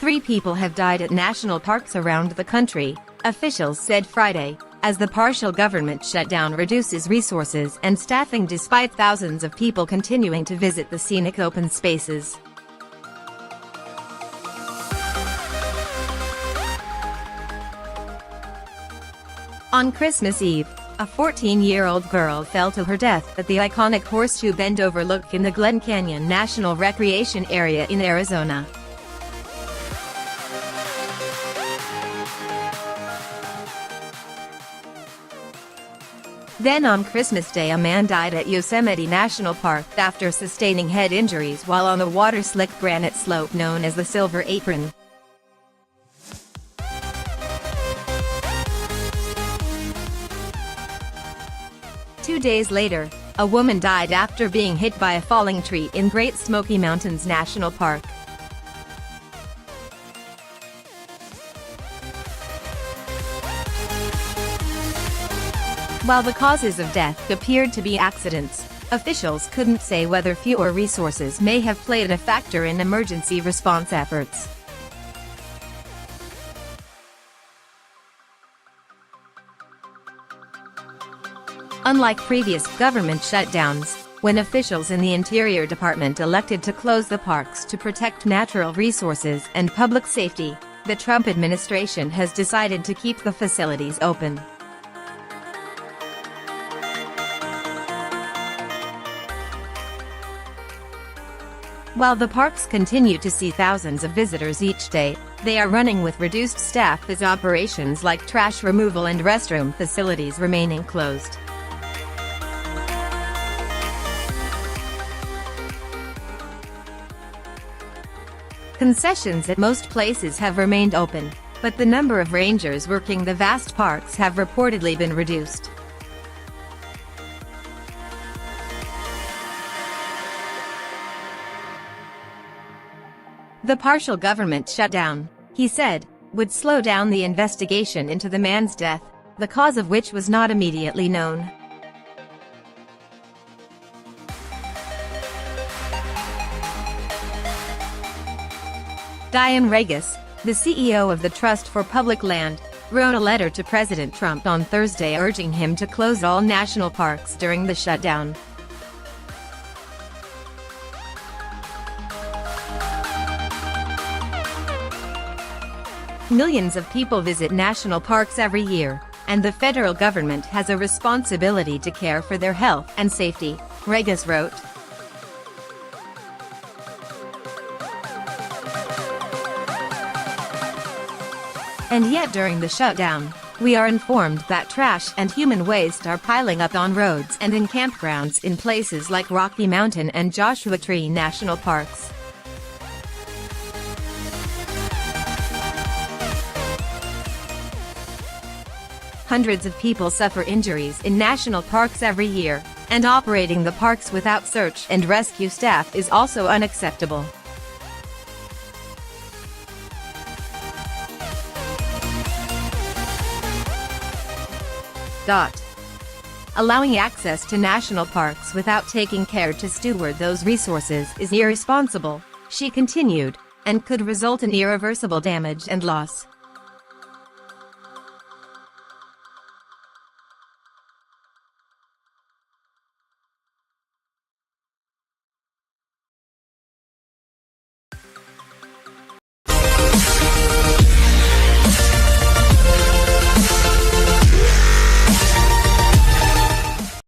3 people have died at national parks around the country, officials said Friday, as the partial government shutdown reduces resources and staffing despite thousands of people continuing to visit the scenic open spaces. On Christmas Eve, a 14-year-old girl fell to her death at the iconic Horseshoe Bend overlook in the Glen Canyon National Recreation Area in Arizona. Then on Christmas Day, a man died at Yosemite National Park after sustaining head injuries while on the water-slick granite slope known as the Silver Apron. Two days later, a woman died after being hit by a falling tree in Great Smoky Mountains National Park. While the causes of death appeared to be accidents, officials couldn't say whether fewer resources may have played a factor in emergency response efforts. Unlike previous government shutdowns, when officials in the Interior Department elected to close the parks to protect natural resources and public safety, the Trump administration has decided to keep the facilities open. While the parks continue to see thousands of visitors each day, they are running with reduced staff as operations like trash removal and restroom facilities remaining closed. Concessions at most places have remained open, but the number of rangers working the vast parks have reportedly been reduced. The partial government shutdown, he said, would slow down the investigation into the man's death, the cause of which was not immediately known. Diane Regis, the CEO of the Trust for Public Land, wrote a letter to President Trump on Thursday urging him to close all national parks during the shutdown. Millions of people visit national parks every year, and the federal government has a responsibility to care for their health and safety, Regis wrote. And yet during the shutdown, we are informed that trash and human waste are piling up on roads and in campgrounds in places like Rocky Mountain and Joshua Tree National Parks. Hundreds of people suffer injuries in national parks every year, and operating the parks without search and rescue staff is also unacceptable. Allowing access to national parks without taking care to steward those resources is irresponsible, she continued, and could result in irreversible damage and loss.